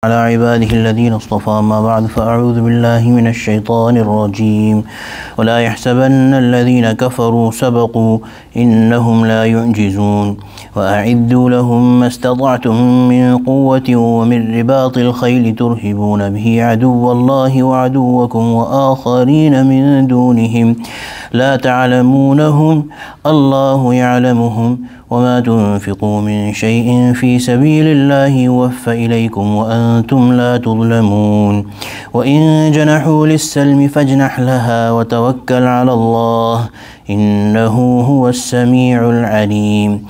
على عباده الذين اصطفى ما بعد فأعوذ بالله من الشيطان الرجيم ولا يحسبن الذين كفروا سبقوا إنهم لا يعجزون وأعدوا لهم ما استطعتم من قوة ومن رباط الخيل ترهبون به عدو الله وعدوكم وآخرين من دونهم لا تعلمونهم الله يعلمهم وما تنفقوا من شيء في سبيل الله يوفى إليكم وأنتم لا تظلمون وإن جنحوا للسلم فاجنح لها وتوكل على الله إنه هو السميع العليم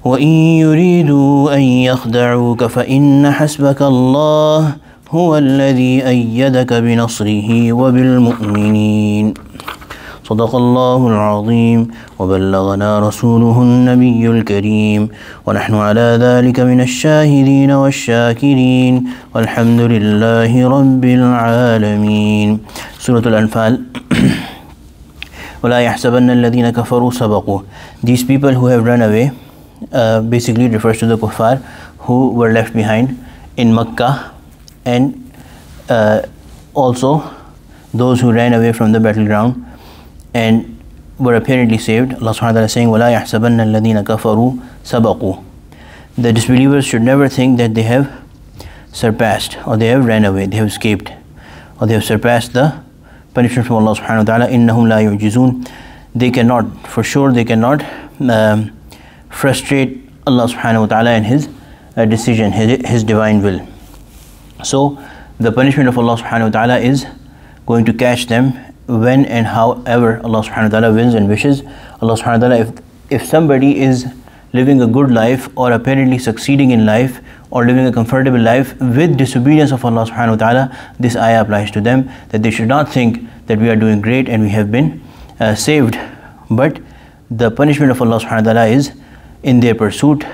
وإن يريدوا أن يخدعوك فإن حسبك الله هو الذي أيدك بنصره وبالمؤمنين صدق الله العظيم وبلغنا رسوله النبي الكريم ونحن على ذلك من الشاهدين والشاكرين والحمد لله رب العالمين. Surah Al-Anfal. ولا يحسبن الذين كفروا سبقوا. These people who have run away basically refers to the kuffar who were left behind in Makkah, and also those who ran away from the battleground and were apparently saved. Allah subhanahu wa ta'ala is saying, وَلَا يَحْسَبَنَّ الَّذِينَ كَفَرُوا سَبَقُوا. The disbelievers should never think that they have surpassed, or they have ran away, they have escaped, or they have surpassed the punishment from Allah subhanahu wa ta'ala. إِنَّهُمْ لَا يُعْجِزُونَ. They cannot, for sure they cannot frustrate Allah subhanahu wa ta'ala in His decision, His divine will. So the punishment of Allah subhanahu wa ta'ala is going to catch them when and however Allah subhanahu wa ta'ala wills and wishes. Allah subhanahu wa ta'ala, if somebody is living a good life or apparently succeeding in life or living a comfortable life with disobedience of Allah subhanahu wa ta'ala, this ayah applies to them, that they should not think that we are doing great and we have been saved, but the punishment of Allah subhanahu wa ta'ala is in their pursuit.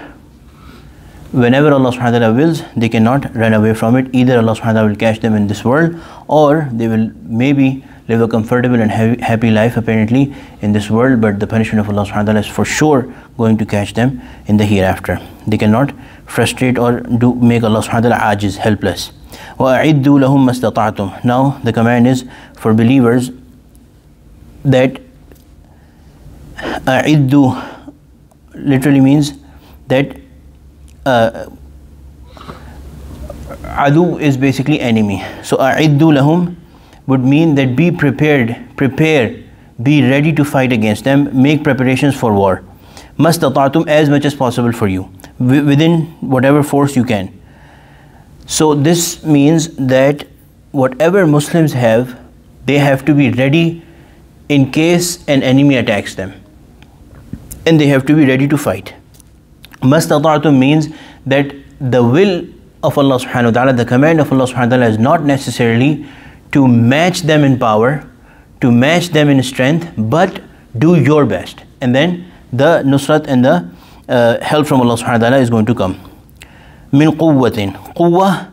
Whenever Allah subhanahu wa ta'ala wills, they cannot run away from it. Either Allah subhanahu wa ta'ala will catch them in this world, or they will maybe live a comfortable and happy life apparently in this world, but the punishment of Allah subhanahu wa ta'ala is for sure going to catch them in the hereafter. They cannot frustrate or make Allah subhanahu wa ta'ala ajiz, helpless. وَأَعِدُّوا لَهُمْ مَا اسْتَطَعْتُمْ. Now the command is for believers that أَعِدُّوا literally means that adu is basically enemy. So أَعِدُّوا لَهُمْ would mean that be prepared, be ready to fight against them, make preparations for war. Mastata'tum, as much as possible for you, within whatever force you can. So this means that whatever Muslims have, they have to be ready in case an enemy attacks them, and they have to be ready to fight. Mastata'tum means that the will of Allah subhanahu wa ta'ala, the command of Allah subhanahu wa ta'ala is not necessarily to match them in power, to match them in strength, but do your best, and then the nusrat and the help from Allah subhanahu wa ta'ala is going to come. Min quwwatin. Quwwah,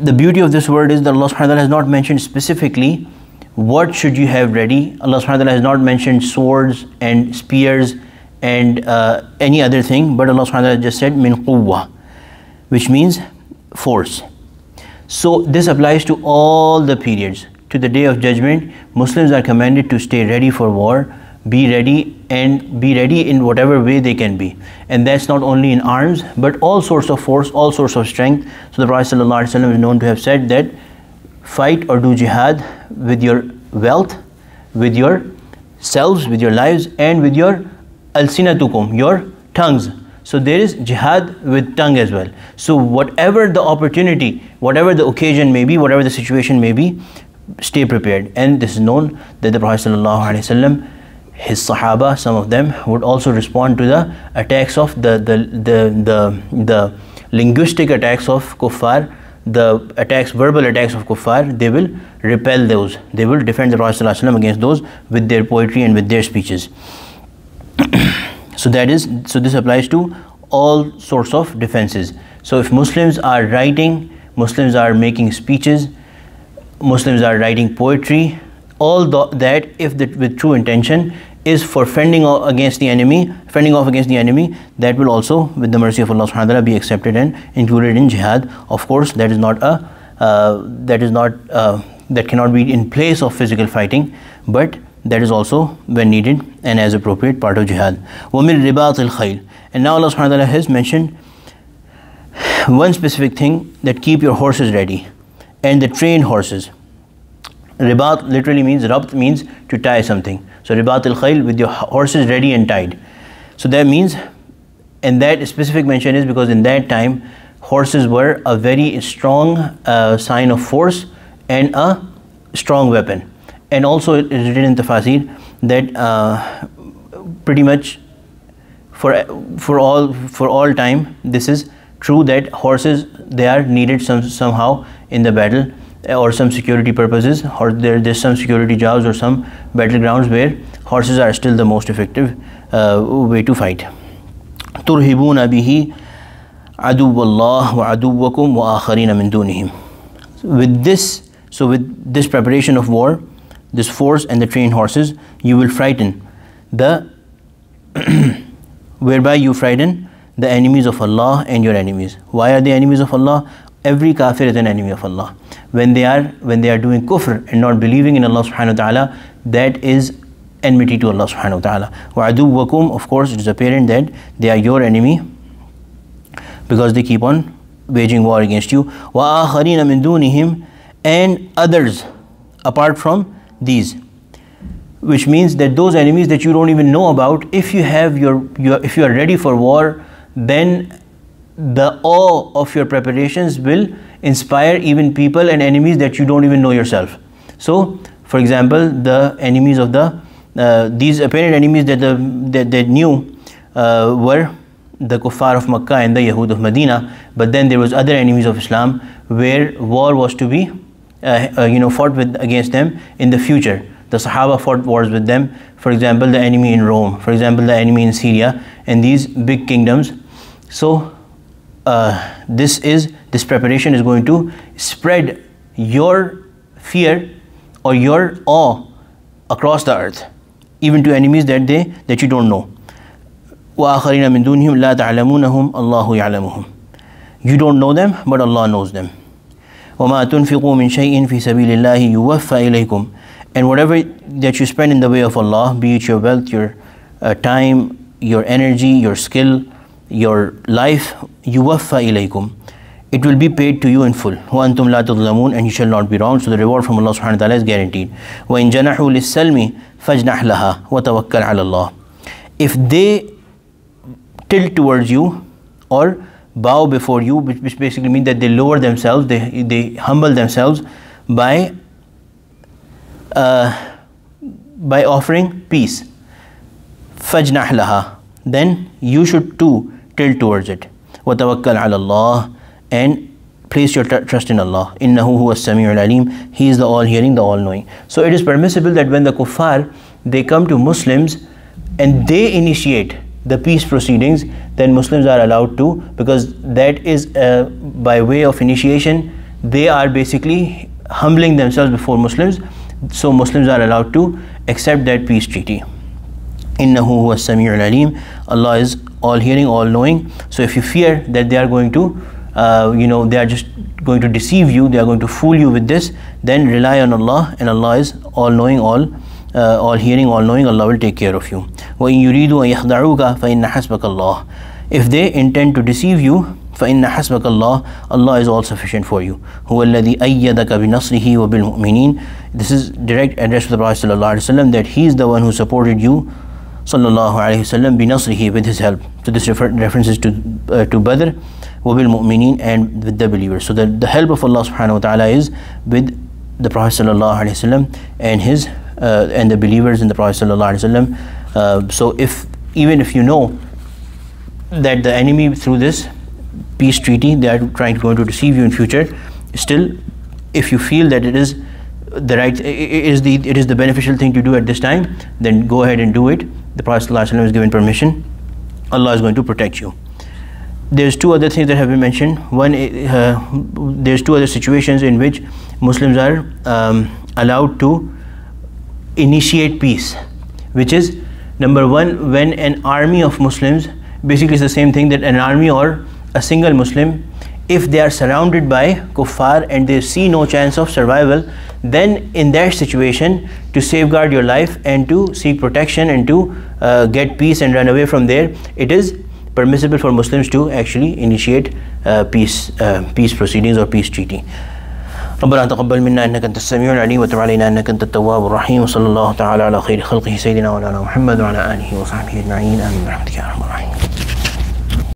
the beauty of this word is that Allah subhanahu wa ta'ala has not mentioned specifically what should you have ready. Allah subhanahu wa ta'ala has not mentioned swords and spears and any other thing, but Allah subhanahu wa ta'ala just said min quwwah, which means force. So this applies to all the periods. To the day of judgment, Muslims are commanded to stay ready for war, be ready, and be ready in whatever way they can be. And that's not only in arms, but all sorts of force, all sorts of strength. So the Prophet ﷺ is known to have said that fight or do jihad with your wealth, with your selves, with your lives, and with your alsinatukum, your tongues. So there is jihad with tongue as well. So whatever the opportunity, whatever the occasion may be, whatever the situation may be, stay prepared. And this is known that the Prophet ﷺ, his Sahaba, some of them would also respond to the attacks of the linguistic attacks of kuffar, the attacks, verbal attacks of kuffar. They will repel those. They will defend the Prophet ﷺ against those with their poetry and with their speeches. So this applies to all sorts of defenses. So if Muslims are writing, Muslims are making speeches, Muslims are writing poetry, all that, if with true intention, is for fending off against the enemy, that will also, with the mercy of Allah subhanahu wa ta'ala, be accepted and included in jihad. Of course, that cannot be in place of physical fighting, but that is also when needed and as appropriate part of jihad. وَمِن رِبَاطِ الْخَيْلِ. And now Allah subhanahu wa ta'ala has mentioned one specific thing, that keep your horses ready and the trained horses. Ribat literally means, rabt means to tie something. So ribat al-khayl, with your horses ready and tied. So that means, and that specific mention is because in that time horses were a very strong sign of force and a strong weapon. And also it is written in Tafasir that pretty much for all time this is true, that horses, they are needed somehow in the battle or some security purposes, or there's some security jobs or some battlegrounds where horses are still the most effective way to fight. تُرْهِبُونَ بِهِ عَدُوَّ اللَّهِ وَعَدُوَّكُمْ وَآخَرِينَ مِن دُونِهِمْ. With this preparation of war, this force and the trained horses, you will frighten whereby you frighten the enemies of Allah and your enemies. Why are they enemies of Allah? Every kafir is an enemy of Allah. When they are doing kufr and not believing in Allah subhanahu wa ta'ala, that is enmity to Allah subhanahu wa ta'ala. وَعَدُوَّكُمْ, of course it is apparent that they are your enemy because they keep on waging war against you. وَآخَرِينَ مِن دُونِهِمْ, and others apart from these, which means that those enemies that you don't even know about, if you are ready for war, then the awe of your preparations will inspire even people and enemies that you don't even know yourself. So for example, the enemies of these apparent enemies that they knew were the kuffar of Makkah and the Yahud of Medina, but then there was other enemies of Islam where war was to be fought against them in the future. The Sahaba fought wars with them, for example the enemy in Rome, for example the enemy in Syria, and these big kingdoms. So this preparation is going to spread your fear or your awe across the earth, even to enemies that you don't know. وَآخَرِينَ مِن دُونِهِمْ لَا تَعْلَمُونَهُمْ اللَّهُ يَعْلَمُهُمْ. You don't know them, but Allah knows them. وَمَا تُنْفِقُوا مِن شَيْءٍ فِي سَبِيلِ اللَّهِ يُوَفَّى إِلَيْكُمْ. And whatever that you spend in the way of Allah, be it your wealth, your time, your energy, your skill, your life, يُوَفَّى إِلَيْكُمْ, it will be paid to you in full. وَأَنْتُمْ لَا تُظْلَمُونَ, and you shall not be wronged. So the reward from Allah subhanahu wa ta'ala is guaranteed. وَإِن جَنَحُوا لِلسَّلْمِ فَاجْنَحْ لَهَا وَتَوَكَّلْ عَلَى اللَّهِ. If they tilt towards you or bow before you, which basically means that they lower themselves, they humble themselves by offering peace, فَاجْنَحْ لَهَا, then you should too tilt towards it. وَتَوَكَّلْ عَلَى اللَّهِ, and place your trust in Allah. إِنَّهُ هُوَ السَّمِيعُ الْعَلِيمُ, He is the all-hearing, the all-knowing. So it is permissible that when the kuffar, they come to Muslims and they initiate the peace proceedings, then Muslims are allowed to, because that is by way of initiation, they are basically humbling themselves before Muslims. So Muslims are allowed to accept that peace treaty. إِنَّهُ هُوَ السَّمِيعُ الْعَلِيمُ, Allah is all-hearing, all-knowing. So if you fear that they are going to they are just going to deceive you, they are going to fool you with this, then rely on Allah, and Allah is all-knowing, all-hearing, all-knowing. Allah will take care of you. وَإِن يُرِيدُوا أَن يَخْدَعُوكَ فَإِنَّ حَسْبَكَ اللَّهُ. If they intend to deceive you, فَإِنَّ حَسْبَكَ اللَّهُ, Allah is all sufficient for you. هُوَ الَّذِي أَيَّدَكَ بِنَصْرِهِ وَبِالْمُؤْمِنِينَ. This is direct address to the Prophet ﷺ, that he is the one who supported you, sallallahu alaihi wasallam, بِنَصْرِهِ, with his help. So this references to Badr, وَبِالْمُؤْمِنِينَ, and with the believers. So the help of Allah subhanahu wa ta'ala is with the Prophet sallallahu alaihi wasallam and the believers in the Prophet sallallahu alaihi wasallam. So even if you know that the enemy, through this peace treaty, they are going to deceive you in future, still if you feel that it is the beneficial thing to do at this time, then go ahead and do it. The Prophet sallallahu alaihi wasallam has given permission. Allah is going to protect you. There's two other things that have been mentioned. One, there's two other situations in which Muslims are allowed to initiate peace, which is Number one, when an army of Muslims, basically it's the same thing, that an army or a single Muslim, if they are surrounded by kuffar and they see no chance of survival, then in that situation, to safeguard your life and to seek protection and to get peace and run away from there, it is permissible for Muslims to actually initiate peace proceedings or peace treaty. ربنا تقبل منا انك انت السميع العليم وتب علينا انك انت التواب الرحيم وصلى الله تعالى على خير خلقه سيدنا مولانا محمد وعلى اله وصحبه اجمعين امين برحمتك يا ارحم الراحمين.